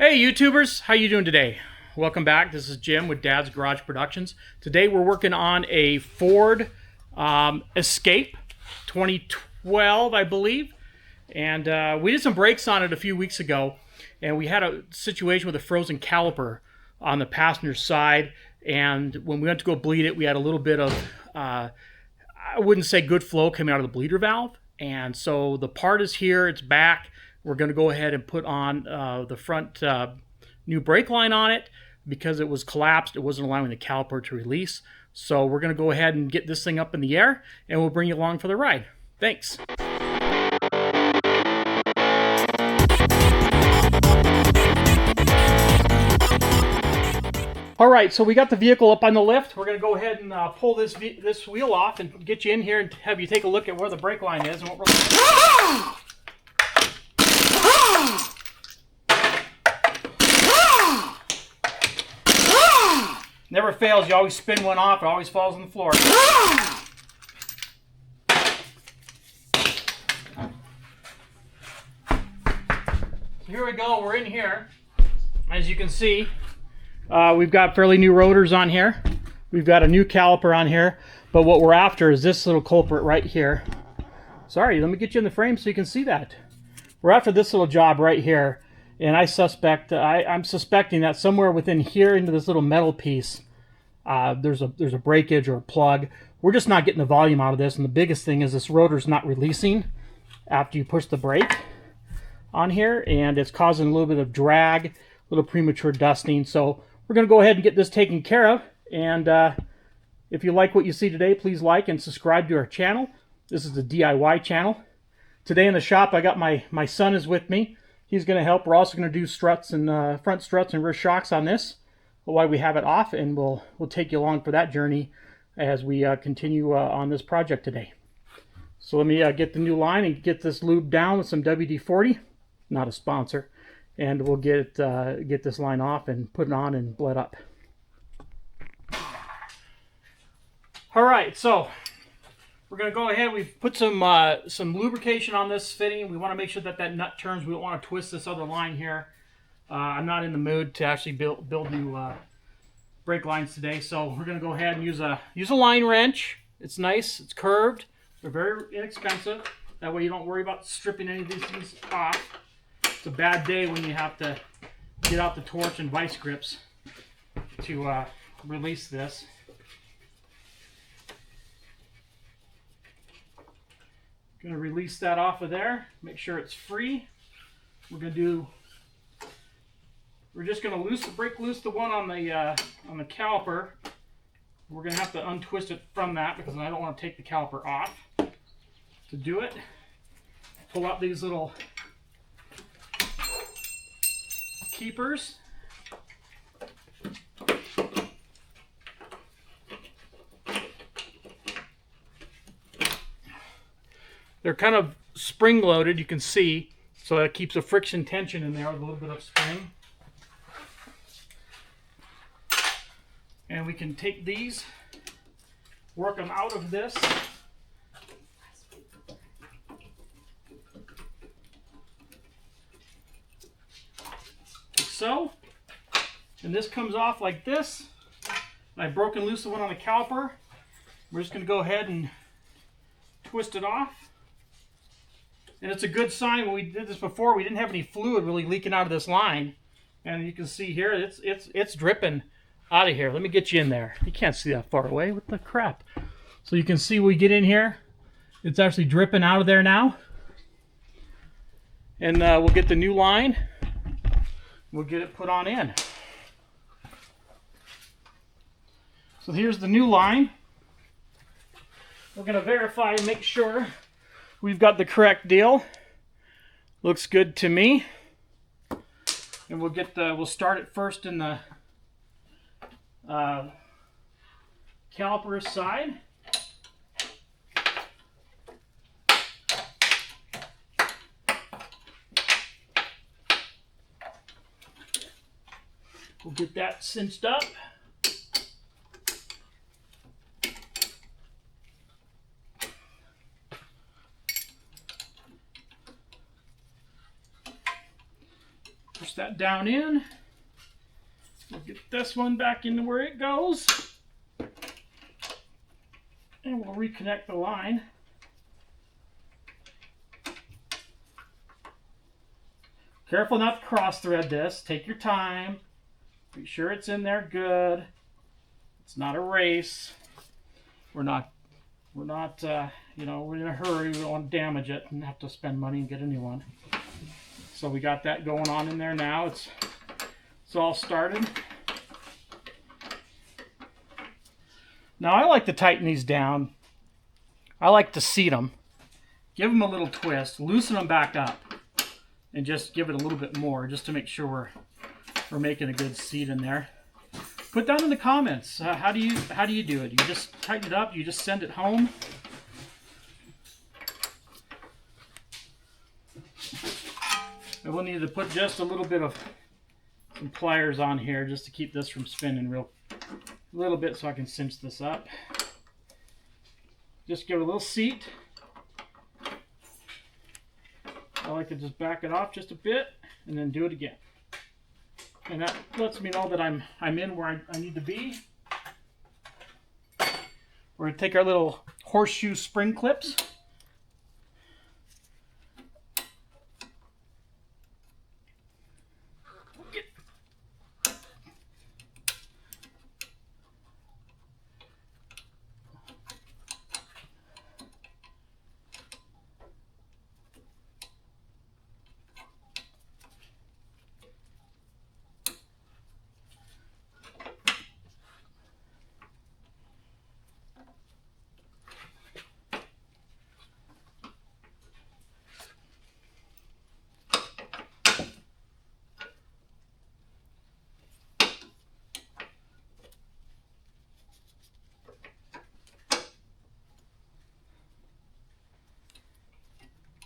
Hey YouTubers, how you doing today? Welcome back. This is Jim with Dad's Garage Productions. Today we're working on a Ford Escape 2012, I believe. And we did some brakes on it a few weeks ago, and we had a situation with a frozen caliper on the passenger side. And when we went to go bleed it, we had a little bit of, I wouldn't say good flow coming out of the bleeder valve. And so the part is here, it's back. We're going to go ahead and put on the front new brake line on it because it was collapsed. It wasn't allowing the caliper to release. So we're going to go ahead and get this thing up in the air, and we'll bring you along for the ride. Thanks. All right, so we got the vehicle up on the lift. We're going to go ahead and pull this wheel off and get you in here and have you take a look at where the brake line is and what we're Never fails. You always spin one off. It always falls on the floor. So here we go. We're in here. As you can see, we've got fairly new rotors on here. We've got a new caliper on here. But what we're after is this little culprit right here. Sorry, let me get you in the frame so you can see that. We're after this little job right here. And I'm suspecting that somewhere within here into this little metal piece, there's a breakage or a plug. We're just not getting the volume out of this. And the biggest thing is this rotor's not releasing after you push the brake on here. And it's causing a little bit of drag, a little premature dusting. So we're going to go ahead and get this taken care of. And if you like what you see today, please like and subscribe to our channel. This is the DIY channel. Today in the shop, I got my son is with me. He's going to help. We're also going to do struts and front struts and rear shocks on this while we have it off, and we'll take you along for that journey as we continue on this project today. So let me get the new line and get this lubed down with some WD-40, not a sponsor, and we'll get this line off and put it on and bled up. All right, so we're going to go ahead. We've put some lubrication on this fitting. We want to make sure that nut turns. We don't want to twist this other line here. I'm not in the mood to actually build new brake lines today, so we're going to go ahead and use a line wrench. It's nice. It's curved. They're very inexpensive. That way you don't worry about stripping any of these things off. It's a bad day when you have to get out the torch and vice grips to release this. Going to release that off of there. Make sure it's free. We're just going to break loose the one on the caliper. We're going to have to untwist it from that because I don't want to take the caliper off. To do it, pull out these little keepers. They're kind of spring-loaded, you can see, so that keeps a friction tension in there with a little bit of spring. And we can take these, work them out of this. Like so. And this comes off like this. And I've broken loose the one on the caliper. We're just going to go ahead and twist it off. And it's a good sign. When we did this before, we didn't have any fluid really leaking out of this line. And you can see here, it's dripping out of here. Let me get you in there. You can't see that far away. What the crap? So you can see when we get in here, it's actually dripping out of there now. And we'll get the new line. We'll get it put on in. So here's the new line. We're going to verify and make sure we've got the correct deal. Looks good to me. And we'll start it first in the caliper side. We'll get that cinched up. Push that down in. We'll get this one back into where it goes. And we'll reconnect the line. Careful not to cross thread this. Take your time. Be sure it's in there good. It's not a race. We're not you know, we're in a hurry. We don't want to damage it and have to spend money and get a new one. So we got that going on in there now. It's all started. Now I like to tighten these down. I like to seat them. Give them a little twist. Loosen them back up. And just give it a little bit more just to make sure we're making a good seat in there. Put down in the comments, how do you do it? You just tighten it up, you just send it home. And we'll need to put just a little bit of some pliers on here just to keep this from spinning a little bit so I can cinch this up. Just give it a little seat. I like to just back it off just a bit and then do it again. And that lets me know that I'm in where I need to be. We're going to take our little horseshoe spring clips.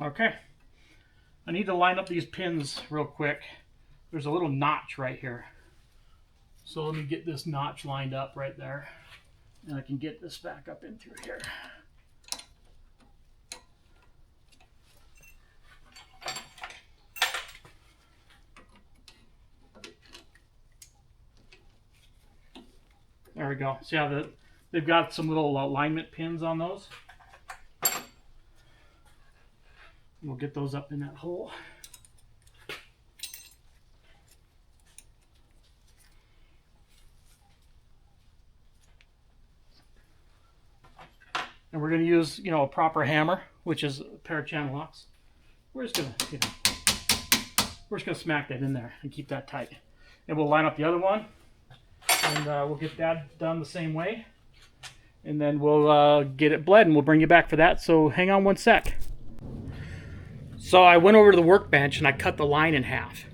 Okay, I need to line up these pins real quick. There's a little notch right here. So let me get this notch lined up right there. And I can get this back up in through here. There we go. See how they've got some little alignment pins on those? We'll get those up in that hole. And we're going to use, you know, a proper hammer, which is a pair of channel locks. We're just going to, we're just going to smack that in there and keep that tight. And we'll line up the other one, and we'll get that done the same way. And then we'll get it bled, and we'll bring you back for that. So hang on one sec. So I went over to the workbench and I cut the line in half,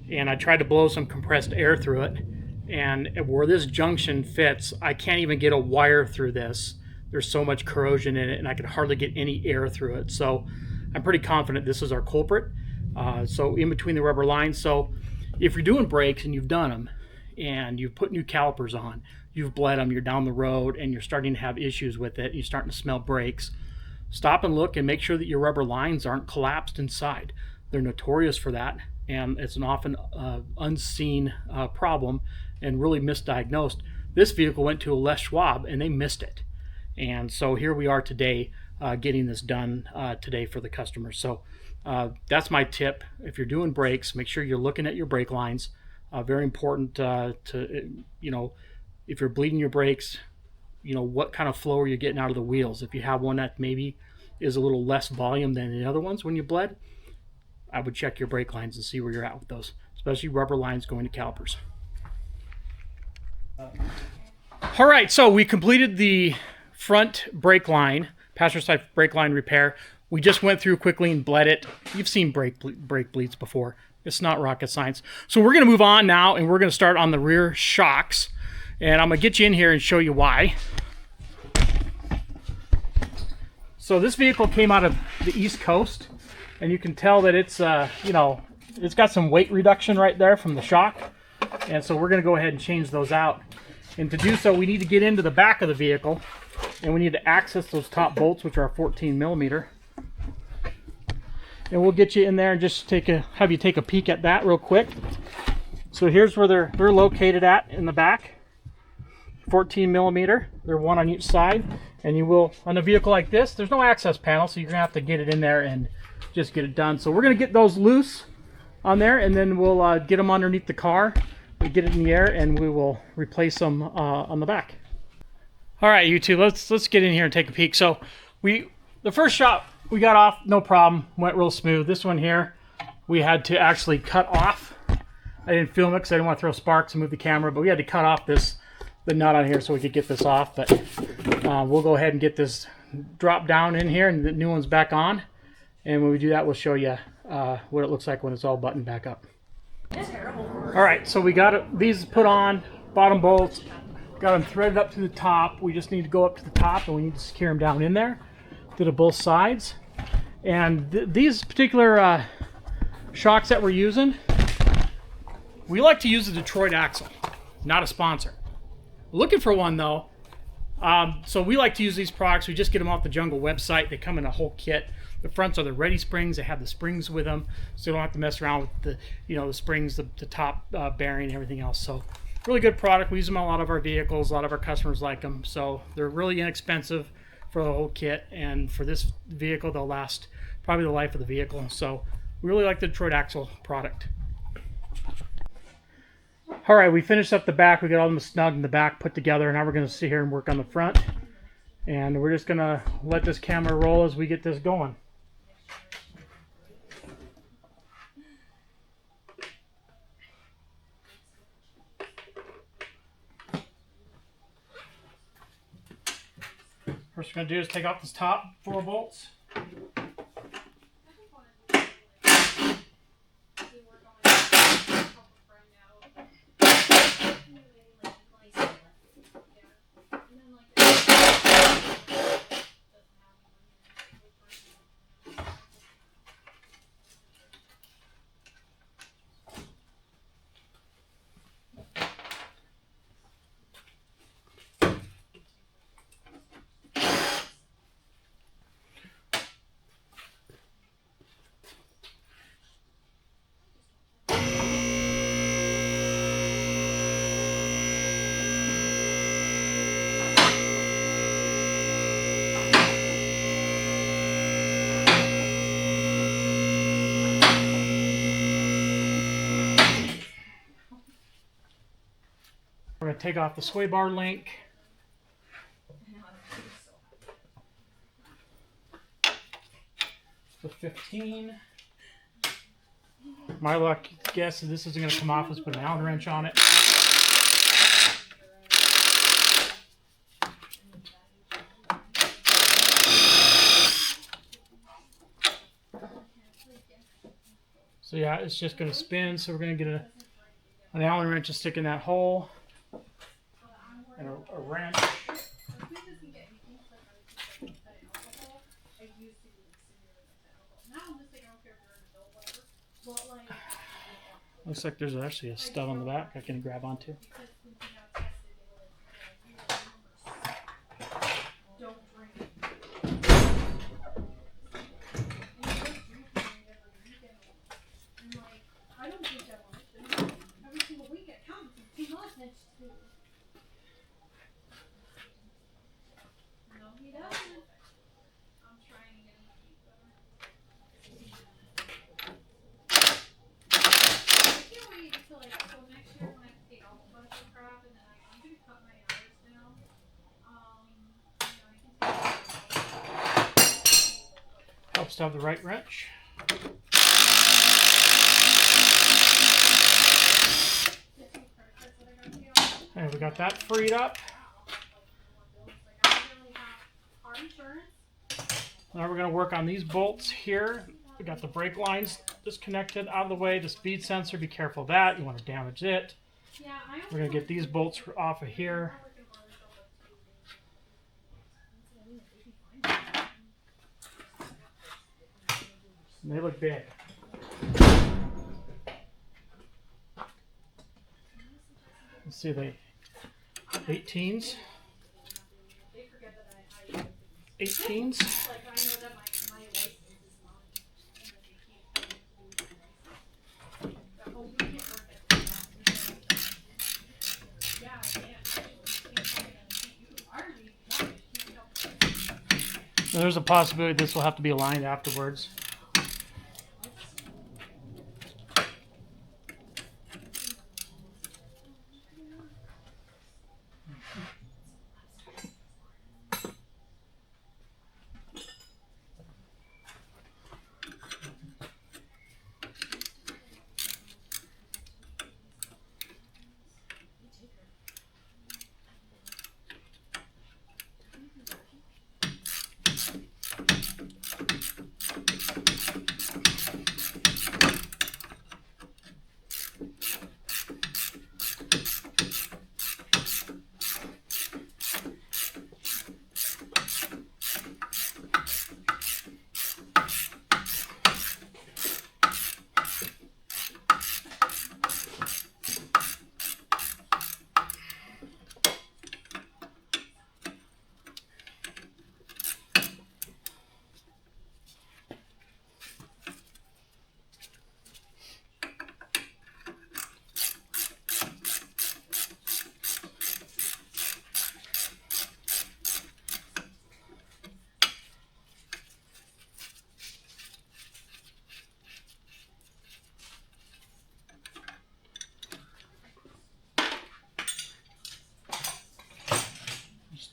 and I tried to blow some compressed air through it, and where this junction fits, I can't even get a wire through this. There's so much corrosion in it, and I could hardly get any air through it. So I'm pretty confident this is our culprit. So in between the rubber lines. So if you're doing brakes and you've done them and you've put new calipers on, you've bled them, you're down the road and you're starting to have issues with it, you're starting to smell brakes, stop and look and make sure that your rubber lines aren't collapsed inside. They're notorious for that, and it's an often unseen problem and really misdiagnosed. This vehicle went to a Les Schwab and they missed it. And so here we are today getting this done today for the customer. So that's my tip. If you're doing brakes, make sure you're looking at your brake lines. Very important to, you know, if you're bleeding your brakes, you know, what kind of flow are you getting out of the wheels? If you have one that maybe is a little less volume than the other ones when you bled, I would check your brake lines and see where you're at with those, especially rubber lines going to calipers. All right, so we completed the front brake line, passenger side brake line repair. We just went through quickly and bled it. You've seen brake bleeds before. It's not rocket science. So we're gonna move on now, and we're gonna start on the rear shocks. And I'm gonna get you in here and show you why. So this vehicle came out of the East Coast, and you can tell that it's, you know, it's got some weight reduction right there from the shock. And so we're gonna go ahead and change those out. And to do so, we need to get into the back of the vehicle, and we need to access those top bolts, which are 14 millimeter. And we'll get you in there and just have you take a peek at that real quick. So here's where they're located at in the back. 14 millimeter. They're one on each side. And you will, on a vehicle like this, there's no access panel, so you're gonna have to get it in there and just get it done. So we're gonna get those loose on there, and then we'll get them underneath the car. We get it in the air, and we will replace them on the back. All right, you two, let's get in here and take a peek. So the first shot we got off, no problem, went real smooth. This one here, we had to actually cut off. I didn't film it because I didn't want to throw sparks and move the camera, but we had to cut off the nut on here so we could get this off. But we'll go ahead and get this drop down in here, and the new one's back on. And when we do that, we'll show you what it looks like when it's all buttoned back up. All right, so we got these put on, bottom bolts, got them threaded up to the top. We just need to go up to the top, and we need to secure them down in there to the both sides. And these particular shocks that we're using, we like to use the Detroit axle, not a sponsor. Looking for one though. So we like to use these products. We just get them off the Jungle website. They come in a whole kit. The fronts are the ready springs. They have the springs with them, so you don't have to mess around with the springs, the top bearing, and everything else. So really good product. We use them on a lot of our vehicles. A lot of our customers like them. So they're really inexpensive for the whole kit, and for this vehicle, they'll last probably the life of the vehicle. So we really like the Detroit axle product. All right, we finished up the back. We got all them snug in the back put together. Now we're going to sit here and work on the front. And we're just going to let this camera roll as we get this going. First we're going to do is take off this top 4 bolts. We're going to take off the sway bar link. The 15. My luck guess is this isn't going to come off. Let's put an Allen wrench on it. So yeah, it's just going to spin. So we're going to get an Allen wrench to stick in that hole. And a wrench. Looks like there's actually a stud on the back I can grab onto. Helps to have the right wrench. And we got that freed up. Now we're going to work on these bolts here. We got the brake lines disconnected out of the way. The speed sensor, be careful of that. You want to damage it. We're going to get these bolts off of here. And they look big. Let's see, they 18s. 18s. There's a possibility this will have to be aligned afterwards.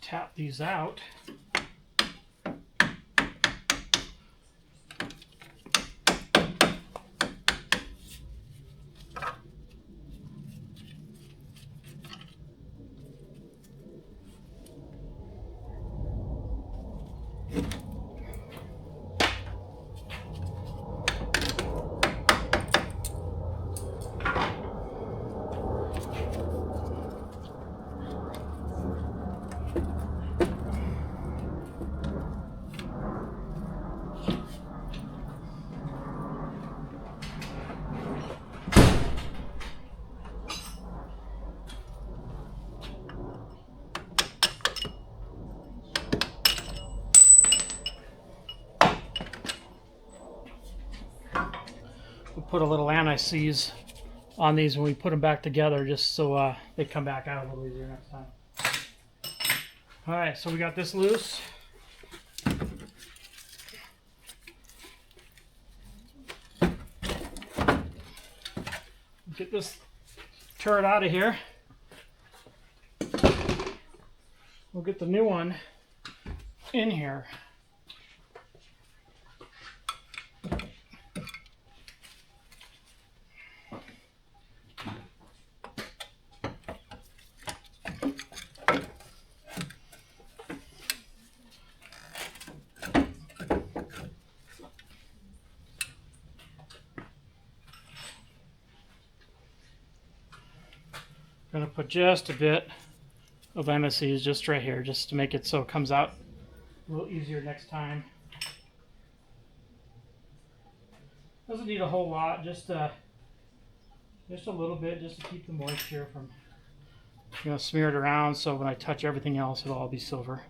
Tap these out. Put a little anti-seize on these when we put them back together, just so they come back out a little easier next time. All right, so we got this loose. Get this turret out of here. We'll get the new one in here. I'm going to put just a bit of MSCs just right here, just to make it so it comes out a little easier next time. Doesn't need a whole lot, just a little bit, just to keep the moisture from, smeared around, so when I touch everything else, it'll all be silver.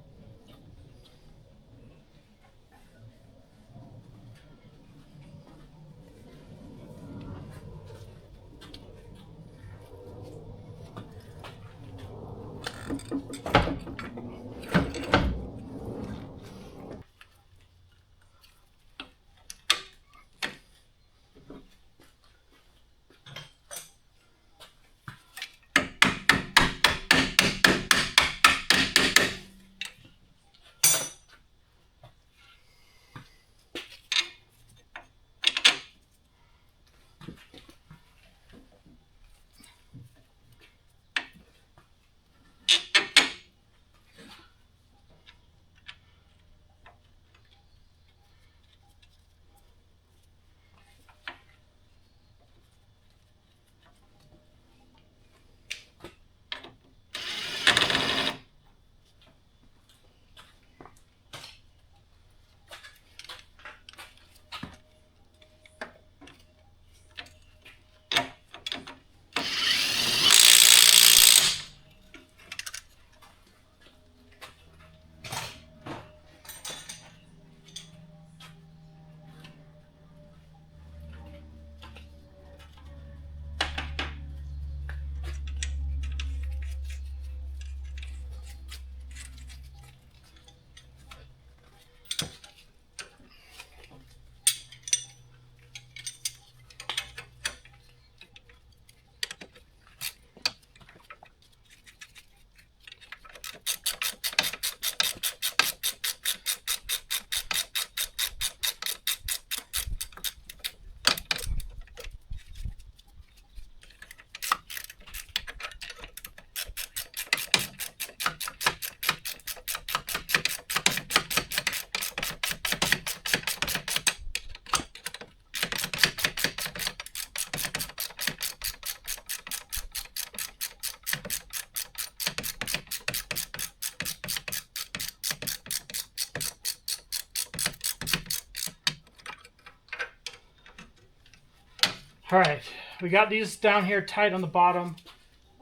All right, we got these down here tight on the bottom.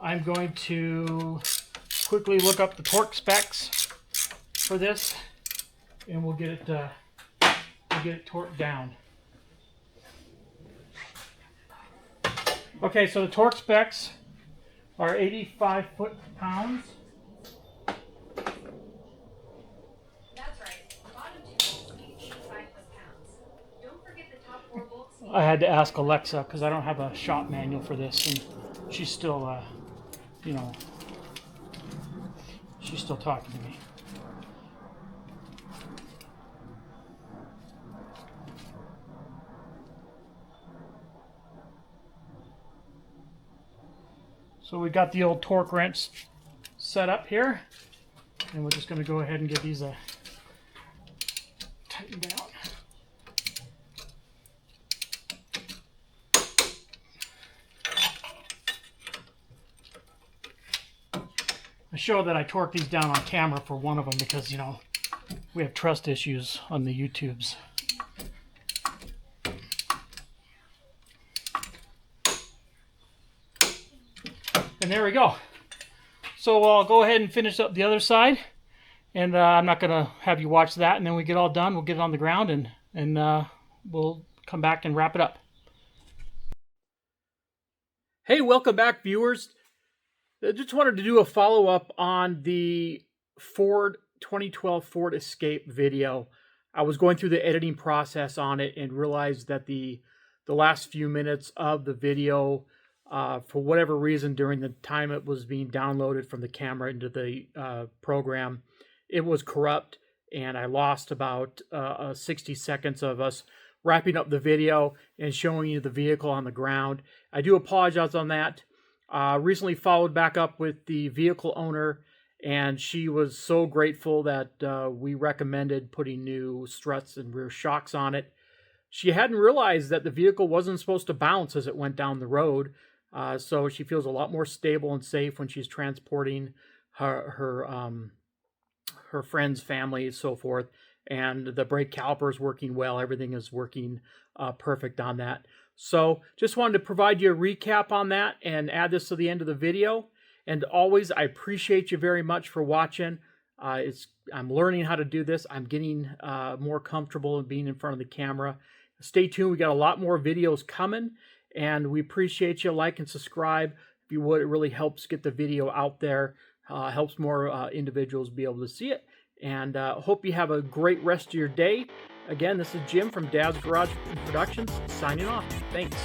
I'm going to quickly look up the torque specs for this, and we'll get it torqued down. Okay, so the torque specs are 85 foot-pounds. That's right. The bottom two bolts need 85 foot-pounds. Don't forget the top four bolts. I had to ask Alexa because I don't have a shop manual for this, and she's still, you know, she's still talking to me. So we got the old torque wrench set up here, and we're just going to go ahead and get these tightened down. I show that I torque these down on camera for one of them because, you know, we have trust issues on the YouTubes. And there we go. So I'll go ahead and finish up the other side, and I'm not going to have you watch that. And then we get all done, we'll get it on the ground, and we'll come back and wrap it up. Hey, welcome back, viewers. I just wanted to do a follow-up on the 2012 Ford Escape video. I was going through the editing process on it and realized that the last few minutes of the video, for whatever reason, during the time it was being downloaded from the camera into the program, it was corrupt, and I lost about 60 seconds of us wrapping up the video and showing you the vehicle on the ground. I do apologize on that. Recently followed back up with the vehicle owner, and she was so grateful that we recommended putting new struts and rear shocks on it. She hadn't realized that the vehicle wasn't supposed to bounce as it went down the road. So she feels a lot more stable and safe when she's transporting her friends, family, and so forth. And the brake caliper is working well. Everything is working perfect on that. So just wanted to provide you a recap on that and add this to the end of the video. And always, I appreciate you very much for watching. I'm learning how to do this. I'm getting more comfortable in being in front of the camera. Stay tuned. We got a lot more videos coming. And we appreciate you. Like and subscribe if you would. It really helps get the video out there. Helps more individuals be able to see it. And hope you have a great rest of your day. Again, this is Jim from Dad's Garage Productions signing off. Thanks.